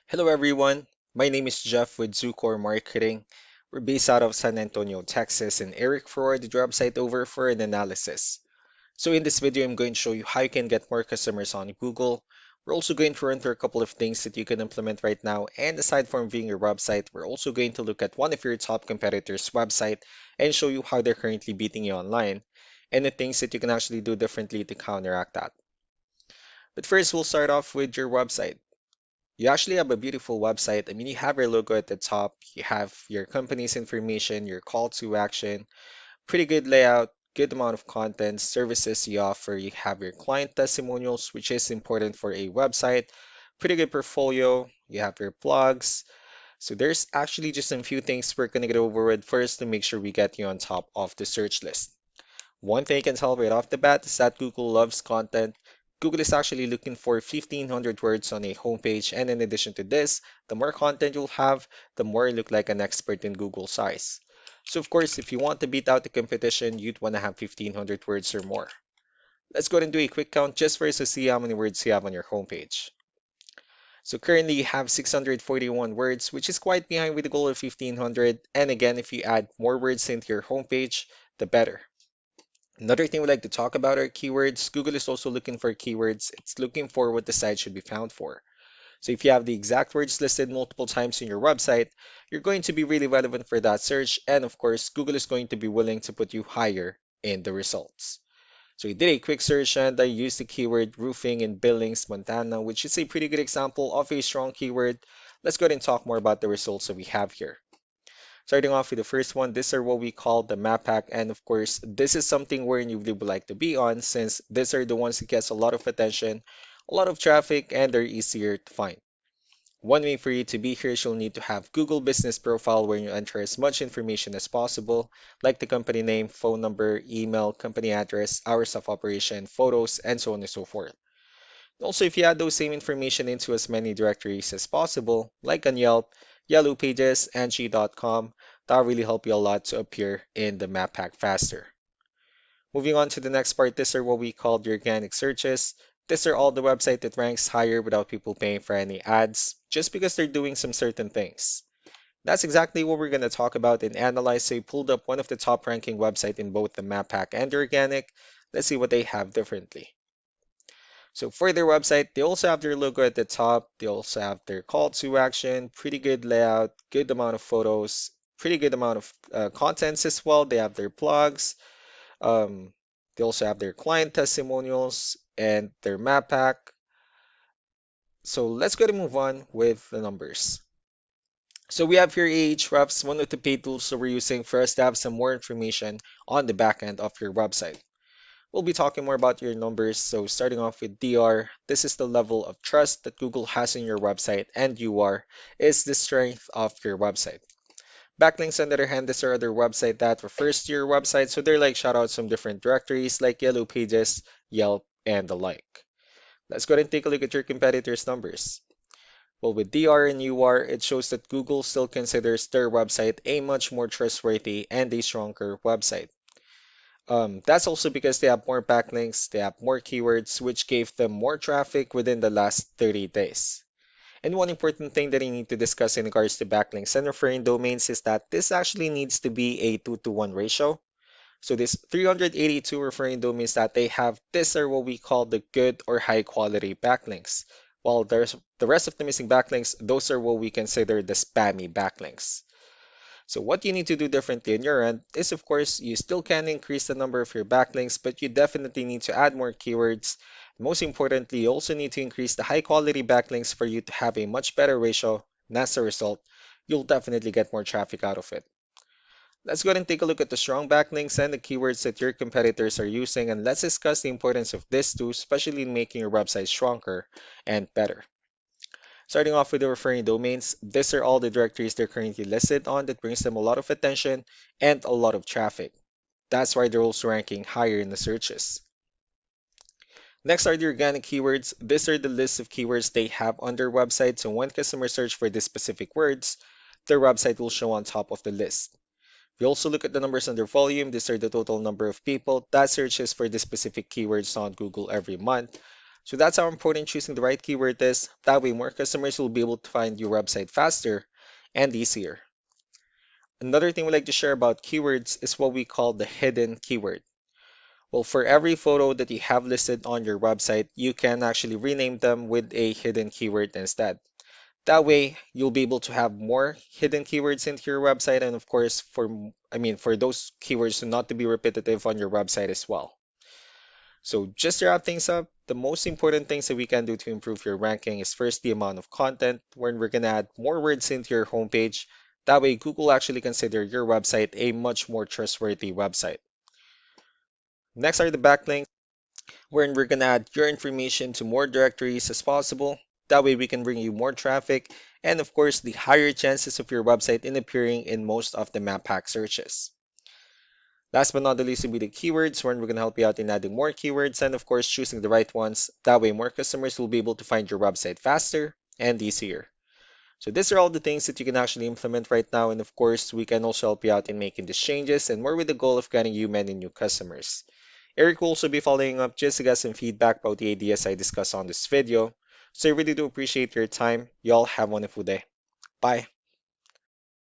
Hello everyone, my name is Jeff with Zucor Marketing. We're based out of San Antonio, Texas, and Eric forwarded the website over for an analysis. So in this video, I'm going to show you how you can get more customers on Google. We're also going to run through a couple of things that you can implement right now. And aside from viewing your website, we're also going to look at one of your top competitors' website and show you how they're currently beating you online and the things that you can actually do differently to counteract that. But first, we'll start off with your website. You actually have a beautiful website. I mean, you have your logo at the top, you have your company's information, your call to action, pretty good layout, good amount of content, services you offer. You have your client testimonials, which is important for a website, pretty good portfolio. You have your blogs. So there's actually just a few things we're going to get over with first to make sure we get you on top of the search list. One thing I can tell right off the bat is that Google loves content. Google is actually looking for 1,500 words on a homepage, and in addition to this, the more content you'll have, the more you look like an expert in Google's eyes. So of course, if you want to beat out the competition, you'd want to have 1,500 words or more. Let's go ahead and do a quick count just for us to see how many words you have on your homepage. So currently you have 641 words, which is quite behind with the goal of 1,500. And again, if you add more words into your homepage, the better. Another thing we like to talk about are keywords. Google is also looking for keywords. It's looking for what the site should be found for. So if you have the exact words listed multiple times in your website, you're going to be really relevant for that search. And of course, Google is going to be willing to put you higher in the results. So we did a quick search and I used the keyword roofing in Billings, Montana, which is a pretty good example of a strong keyword. Let's go ahead and talk more about the results that we have here. Starting off with the first one, these are what we call the map pack. And of course, this is something where you really would like to be on since these are the ones that gets a lot of attention, a lot of traffic, and they're easier to find. One way for you to be here is you'll need to have Google Business Profile where you enter as much information as possible, like the company name, phone number, email, company address, hours of operation, photos, and so on and so forth. Also, if you add those same information into as many directories as possible, like on Yelp, Yellow Pages, Angie.com, that'll really help you a lot to appear in the map pack faster. Moving on to the next part, these are what we call the organic searches. These are all the website that ranks higher without people paying for any ads, just because they're doing some certain things. That's exactly what we're going to talk about and analyze. So we pulled up one of the top ranking website in both the map pack and the organic. Let's see what they have differently. So for their website, they also have their logo at the top. They also have their call to action, pretty good layout, good amount of photos, pretty good amount of contents as well. They have their blogs. Um, they also have their client testimonials and their map pack. So let's go to move on with the numbers. So we have here Ahrefs, one of the paid tools that we're using for us to have some more information on the back end of your website. We'll be talking more about your numbers. So starting off with DR, this is the level of trust that Google has in your website, and UR is the strength of your website. Backlinks, on the other hand, these are other website that refers to your website. So they're like shoutouts from different directories like Yellow Pages, Yelp, and the like. Let's go ahead and take a look at your competitors' numbers. Well, with DR and UR, it shows that Google still considers their website a much more trustworthy and a stronger website. That's also because they have more backlinks, they have more keywords, which gave them more traffic within the last 30 days. And one important thing that I need to discuss in regards to backlinks and referring domains is that this actually needs to be a 2 to 1 ratio. So this 382 referring domains that they have, these are what we call the good or high quality backlinks. While there's the rest of the missing backlinks, those are what we consider the spammy backlinks. So what you need to do differently on your end is, of course, you still can increase the number of your backlinks, but you definitely need to add more keywords. Most importantly, you also need to increase the high quality backlinks for you to have a much better ratio, and as a result, you'll definitely get more traffic out of it. Let's go ahead and take a look at the strong backlinks and the keywords that your competitors are using, and let's discuss the importance of this too, especially in making your website stronger and better. Starting off with the referring domains, these are all the directories they're currently listed on that brings them a lot of attention and a lot of traffic. That's why they're also ranking higher in the searches. Next are the organic keywords. These are the list of keywords they have on their website, so when customers search for these specific words, their website will show on top of the list. We also look at the numbers under volume. These are the total number of people that searches for the specific keywords on Google every month. So that's how important choosing the right keyword is. That way, more customers will be able to find your website faster and easier. Another thing we like to share about keywords is what we call the hidden keyword. Well, for every photo that you have listed on your website, you can actually rename them with a hidden keyword instead. That way, you'll be able to have more hidden keywords into your website, and of course, for those keywords to not to be repetitive on your website as well. So just to wrap things up, the most important things that we can do to improve your ranking is first the amount of content, when we're gonna add more words into your homepage. That way, Google actually consider your website a much more trustworthy website. Next are the backlinks, wherein we're gonna add your information to more directories as possible. That way, we can bring you more traffic, and of course, the higher chances of your website in appearing in most of the map pack searches. Last but not the least will be the keywords, where we're going to help you out in adding more keywords and, of course, choosing the right ones. That way, more customers will be able to find your website faster and easier. So these are all the things that you can actually implement right now. And of course, we can also help you out in making these changes and more with the goal of getting you many new customers. Eric will also be following up just to get some feedback about the ideas I discussed on this video. So I really do appreciate your time. Y'all have a wonderful day. Bye.